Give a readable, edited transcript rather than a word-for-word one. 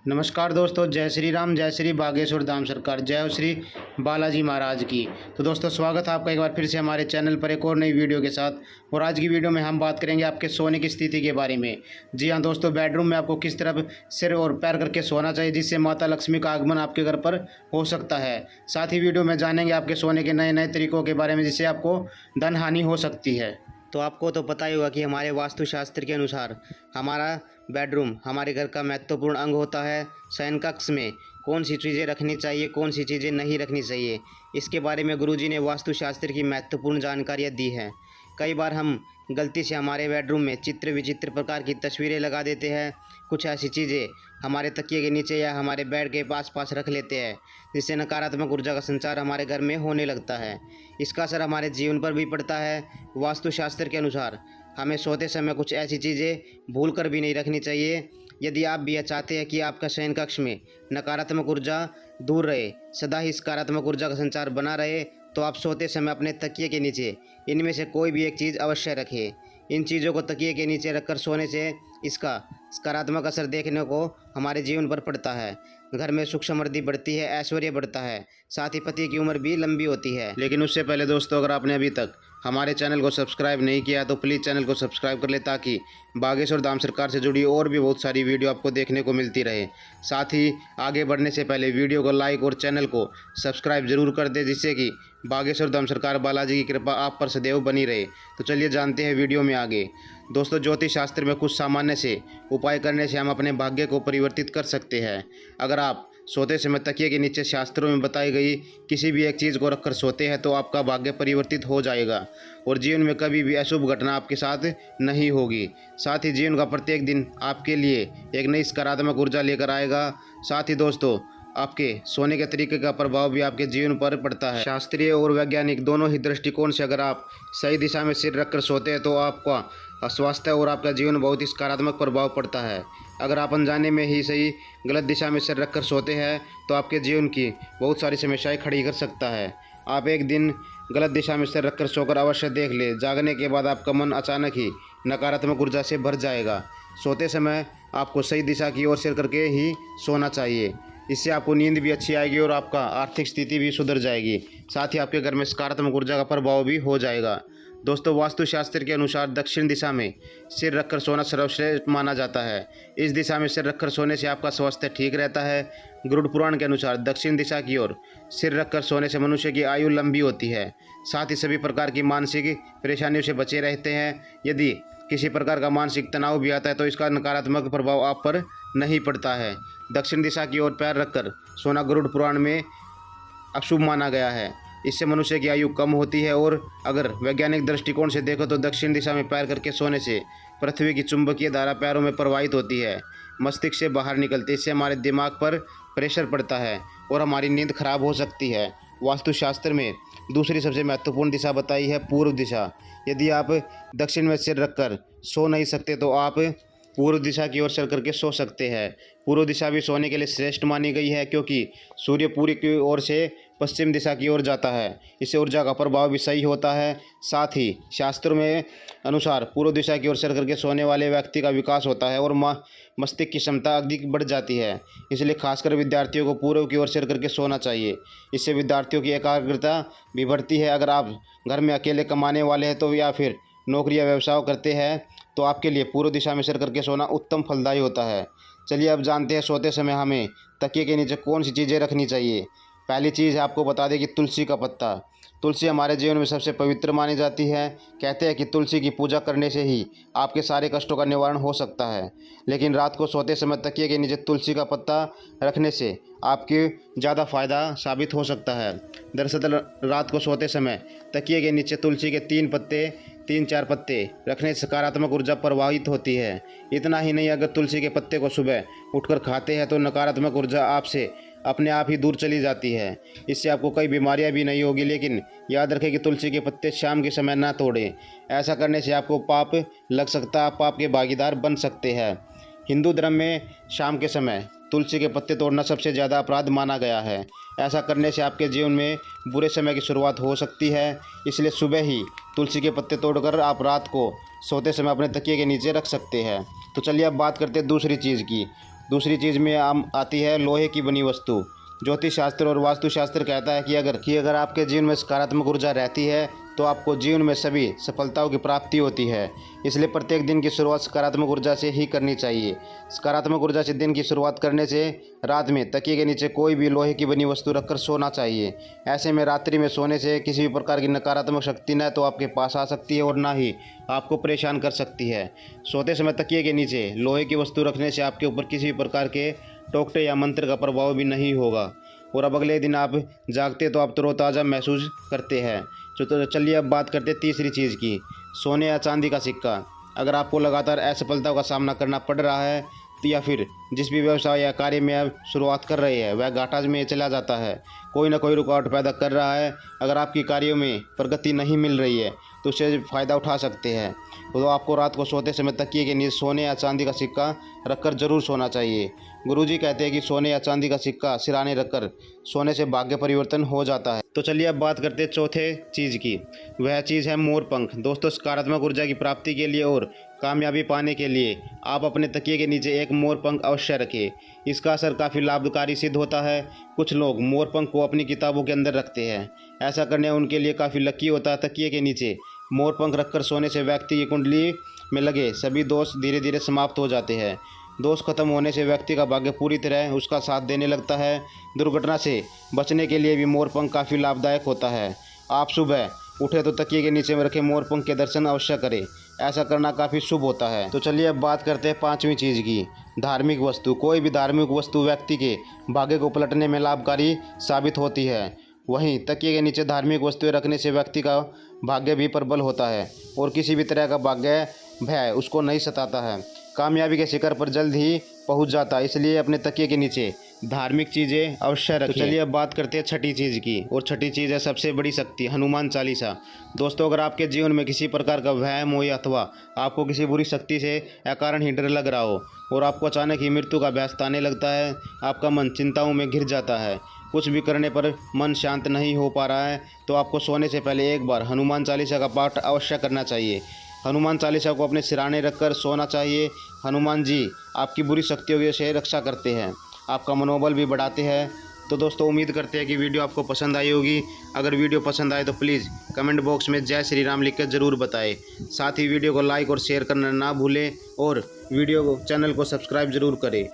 नमस्कार दोस्तों, जय श्री राम, जय श्री बागेश्वर धाम सरकार, जय हो श्री बालाजी महाराज की। तो दोस्तों, स्वागत है आपका एक बार फिर से हमारे चैनल पर एक और नई वीडियो के साथ। और आज की वीडियो में हम बात करेंगे आपके सोने की स्थिति के बारे में। जी हाँ दोस्तों, बेडरूम में आपको किस तरह सिर और पैर करके सोना चाहिए जिससे माता लक्ष्मी का आगमन आपके घर पर हो सकता है। साथ ही वीडियो में जानेंगे आपके सोने के नए नए तरीकों के बारे में जिससे आपको धन हानि हो सकती है। तो आपको तो पता ही होगा कि हमारे वास्तुशास्त्र के अनुसार हमारा बेडरूम हमारे घर का महत्वपूर्ण अंग होता है। शयन कक्ष में कौन सी चीज़ें रखनी चाहिए, कौन सी चीज़ें नहीं रखनी चाहिए, इसके बारे में गुरुजी ने वास्तुशास्त्र की महत्वपूर्ण जानकारियाँ दी हैं। कई बार हम गलती से हमारे बेडरूम में चित्र विचित्र प्रकार की तस्वीरें लगा देते हैं। कुछ ऐसी चीज़ें हमारे तकिए के नीचे या हमारे बेड के पास रख लेते हैं जिससे नकारात्मक ऊर्जा का संचार हमारे घर में होने लगता है। इसका असर हमारे जीवन पर भी पड़ता है। वास्तुशास्त्र के अनुसार हमें सोते समय कुछ ऐसी चीज़ें भूल कर भी नहीं रखनी चाहिए। यदि आप भी यह चाहते हैं कि आपका शयन कक्ष में नकारात्मक ऊर्जा दूर रहे, सदा ही सकारात्मक ऊर्जा का संचार बना रहे, तो आप सोते समय अपने तकिए के नीचे इनमें से कोई भी एक चीज़ अवश्य रखें। इन चीज़ों को तकिए के नीचे रखकर सोने से इसका सकारात्मक असर देखने को हमारे जीवन पर पड़ता है। घर में सुख समृद्धि बढ़ती है, ऐश्वर्य बढ़ता है, साथ ही पति की उम्र भी लंबी होती है। लेकिन उससे पहले दोस्तों, अगर आपने अभी तक हमारे चैनल को सब्सक्राइब नहीं किया तो प्लीज़ चैनल को सब्सक्राइब कर ले ताकि बागेश्वर धाम सरकार से जुड़ी और भी बहुत सारी वीडियो आपको देखने को मिलती रहे। साथ ही आगे बढ़ने से पहले वीडियो को लाइक और चैनल को सब्सक्राइब जरूर कर दे जिससे कि बागेश्वर धाम सरकार बालाजी की कृपा आप पर सदैव बनी रहे। तो चलिए जानते हैं वीडियो में आगे। दोस्तों, ज्योतिष शास्त्र में कुछ सामान्य से उपाय करने से हम अपने भाग्य को परिवर्तित कर सकते हैं। अगर आप सोते समय तकिए के नीचे शास्त्रों में बताई गई किसी भी एक चीज़ को रखकर सोते हैं तो आपका भाग्य परिवर्तित हो जाएगा और जीवन में कभी भी अशुभ घटना आपके साथ नहीं होगी। साथ ही जीवन का प्रत्येक दिन आपके लिए एक नई सकारात्मक ऊर्जा लेकर आएगा। साथ ही दोस्तों, आपके सोने के तरीके का प्रभाव भी आपके जीवन पर पड़ता है। शास्त्रीय और वैज्ञानिक दोनों ही दृष्टिकोण से अगर आप सही दिशा में सिर रखकर सोते हैं तो आपका स्वास्थ्य और आपका जीवन बहुत ही सकारात्मक प्रभाव पड़ता है। अगर आप अनजाने में ही सही गलत दिशा में सिर रखकर सोते हैं तो आपके जीवन की बहुत सारी समस्याएं खड़ी कर सकता है। आप एक दिन गलत दिशा में सिर रखकर सोकर अवश्य देख ले, जागने के बाद आपका मन अचानक ही नकारात्मक ऊर्जा से भर जाएगा। सोते समय आपको सही दिशा की ओर सिर करके ही सोना चाहिए। इससे आपको नींद भी अच्छी आएगी और आपका आर्थिक स्थिति भी सुधर जाएगी। साथ ही आपके घर में सकारात्मक ऊर्जा का प्रभाव भी हो जाएगा। दोस्तों, वास्तुशास्त्र के अनुसार दक्षिण दिशा में सिर रखकर सोना सर्वश्रेष्ठ माना जाता है। इस दिशा में सिर रखकर सोने से आपका स्वास्थ्य ठीक रहता है। गरुड़ पुराण के अनुसार दक्षिण दिशा की ओर सिर रखकर सोने से मनुष्य की आयु लंबी होती है। साथ ही सभी प्रकार की मानसिक परेशानियों से बचे रहते हैं। यदि किसी प्रकार का मानसिक तनाव भी आता है तो इसका नकारात्मक प्रभाव आप पर नहीं पड़ता है। दक्षिण दिशा की ओर पैर रखकर सोना गरुड़ पुराण में अशुभ माना गया है। इससे मनुष्य की आयु कम होती है। और अगर वैज्ञानिक दृष्टिकोण से देखो तो दक्षिण दिशा में पैर करके सोने से पृथ्वी की चुंबकीय धारा पैरों में प्रवाहित होती है, मस्तिष्क से बाहर निकलती है। इससे हमारे दिमाग पर प्रेशर पड़ता है और हमारी नींद खराब हो सकती है। वास्तुशास्त्र में दूसरी सबसे महत्वपूर्ण दिशा बताई है पूर्व दिशा। यदि आप दक्षिण में सिर रखकर सो नहीं सकते तो आप पूर्व दिशा की ओर सिर करके सो सकते हैं। पूर्व दिशा भी सोने के लिए श्रेष्ठ मानी गई है क्योंकि सूर्य पूर्व की ओर से पश्चिम दिशा की ओर जाता है। इससे ऊर्जा का प्रभाव भी सही होता है। साथ ही शास्त्रों में अनुसार पूर्व दिशा की ओर सिर करके सोने वाले व्यक्ति का विकास होता है और मस्तिष्क की क्षमता अधिक बढ़ जाती है। इसलिए खासकर विद्यार्थियों को पूर्व की ओर सिर करके सोना चाहिए। इससे विद्यार्थियों की एकाग्रता भी बढ़ती है। अगर आप घर में अकेले कमाने वाले हैं तो या फिर नौकरी या व्यवसाय करते हैं तो आपके लिए पूर्व दिशा में सिर करके सोना उत्तम फलदायी होता है। चलिए अब जानते हैं सोते समय हमें तकिए के नीचे कौन सी चीज़ें रखनी चाहिए। पहली चीज़ आपको बता दें कि तुलसी का पत्ता। तुलसी हमारे जीवन में सबसे पवित्र मानी जाती है। कहते हैं कि तुलसी की पूजा करने से ही आपके सारे कष्टों का निवारण हो सकता है। लेकिन रात को सोते समय तकिए के नीचे तुलसी का पत्ता रखने से आपके ज़्यादा फ़ायदा साबित हो सकता है। दरअसल रात को सोते समय तकिए के नीचे तुलसी के 3-4 पत्ते रखने से सकारात्मक ऊर्जा प्रवाहित होती है। इतना ही नहीं, अगर तुलसी के पत्ते को सुबह उठकर खाते हैं तो नकारात्मक ऊर्जा आपसे अपने आप ही दूर चली जाती है। इससे आपको कई बीमारियां भी नहीं होगी। लेकिन याद रखें कि तुलसी के पत्ते शाम के समय ना तोड़ें। ऐसा करने से आपको पाप लग सकता है, आप पाप के भागीदार बन सकते हैं। हिंदू धर्म में शाम के समय तुलसी के पत्ते तोड़ना सबसे ज़्यादा अपराध माना गया है। ऐसा करने से आपके जीवन में बुरे समय की शुरुआत हो सकती है। इसलिए सुबह ही तुलसी के पत्ते तोड़कर आप रात को सोते समय अपने तकिए के नीचे रख सकते हैं। तो चलिए अब बात करते हैं दूसरी चीज़ की। दूसरी चीज़ में आती है लोहे की बनी वस्तु। ज्योतिष शास्त्र और वास्तुशास्त्र कहता है कि अगर आपके जीवन में सकारात्मक ऊर्जा रहती है तो आपको जीवन में सभी सफलताओं की प्राप्ति होती है। इसलिए प्रत्येक दिन की शुरुआत सकारात्मक ऊर्जा से ही करनी चाहिए। सकारात्मक ऊर्जा से दिन की शुरुआत करने से रात में तकिए के नीचे कोई भी लोहे की बनी वस्तु रखकर सोना चाहिए। ऐसे में रात्रि में सोने से किसी भी प्रकार की नकारात्मक शक्ति न तो आपके पास आ सकती है और ना ही आपको परेशान कर सकती है। सोते समय तकिए के नीचे लोहे की वस्तु रखने से आपके ऊपर किसी भी प्रकार के टोकटे या मंत्र का प्रभाव भी नहीं होगा और अब अगले दिन आप जागते तो आप तरोताज़ा महसूस करते हैं। तो चलिए अब बात करते हैं तीसरी चीज़ की, सोने या चांदी का सिक्का। अगर आपको लगातार असफलताओं का सामना करना पड़ रहा है तो या फिर जिस भी व्यवसाय या कार्य में आप शुरुआत कर रहे हैं वह घाटा में चला जाता है, कोई ना कोई रुकावट पैदा कर रहा है, अगर आपकी कार्यों में प्रगति नहीं मिल रही है तो उससे फ़ायदा उठा सकते हैं। तो आपको रात को सोते समय तकिए के नीचे सोने या चांदी का सिक्का रखकर ज़रूर सोना चाहिए। गुरुजी कहते हैं कि सोने या चांदी का सिक्का सिराने रखकर सोने से भाग्य परिवर्तन हो जाता है। तो चलिए अब बात करते हैं चौथे चीज़ की, वह चीज़ है मोरपंख। दोस्तों, सकारात्मक ऊर्जा की प्राप्ति के लिए और कामयाबी पाने के लिए आप अपने तकिए के नीचे एक मोरपंख अवश्य रखें। इसका असर काफ़ी लाभकारी सिद्ध होता है। कुछ लोग मोरपंख को अपनी किताबों के अंदर रखते हैं, ऐसा करने उनके लिए काफ़ी लकी होता है। तकिए के नीचे मोरपंख रखकर सोने से व्यक्ति की कुंडली में लगे सभी दोष धीरे धीरे समाप्त हो जाते हैं। दोष खत्म होने से व्यक्ति का भाग्य पूरी तरह उसका साथ देने लगता है। दुर्घटना से बचने के लिए भी मोरपंख काफ़ी लाभदायक होता है। आप सुबह उठे तो तकिए के नीचे में रखे मोरपंख के दर्शन अवश्य करें, ऐसा करना काफ़ी शुभ होता है। तो चलिए अब बात करते हैं पांचवी चीज़ की, धार्मिक वस्तु। कोई भी धार्मिक वस्तु व्यक्ति के भाग्य को पलटने में लाभकारी साबित होती है। वहीं तकिए के नीचे धार्मिक वस्तुएं रखने से व्यक्ति का भाग्य भी प्रबल होता है और किसी भी तरह का भाग्य भय उसको नहीं सताता है। कामयाबी के शिखर पर जल्द ही पहुंच जाता है। इसलिए अपने तकिए के नीचे धार्मिक चीज़ें अवश्य रखें। तो चलिए अब बात करते हैं छठी चीज़ की, और छठी चीज़ है सबसे बड़ी शक्ति, हनुमान चालीसा। दोस्तों, अगर आपके जीवन में किसी प्रकार का वहम हो या अथवा आपको किसी बुरी शक्ति से अकारण ही डर लग रहा हो और आपको अचानक ही मृत्यु का भय सताने लगता है, आपका मन चिंताओं में घिर जाता है, कुछ भी करने पर मन शांत नहीं हो पा रहा है, तो आपको सोने से पहले एक बार हनुमान चालीसा का पाठ अवश्य करना चाहिए। हनुमान चालीसा को अपने सिराने रखकर सोना चाहिए। हनुमान जी आपकी बुरी शक्तियों से रक्षा करते हैं, आपका मनोबल भी बढ़ाते हैं। तो दोस्तों, उम्मीद करते हैं कि वीडियो आपको पसंद आई होगी। अगर वीडियो पसंद आए तो प्लीज़ कमेंट बॉक्स में जय श्री राम लिखकर ज़रूर बताएं। साथ ही वीडियो को लाइक और शेयर करना ना भूलें और वीडियो चैनल को सब्सक्राइब ज़रूर करें।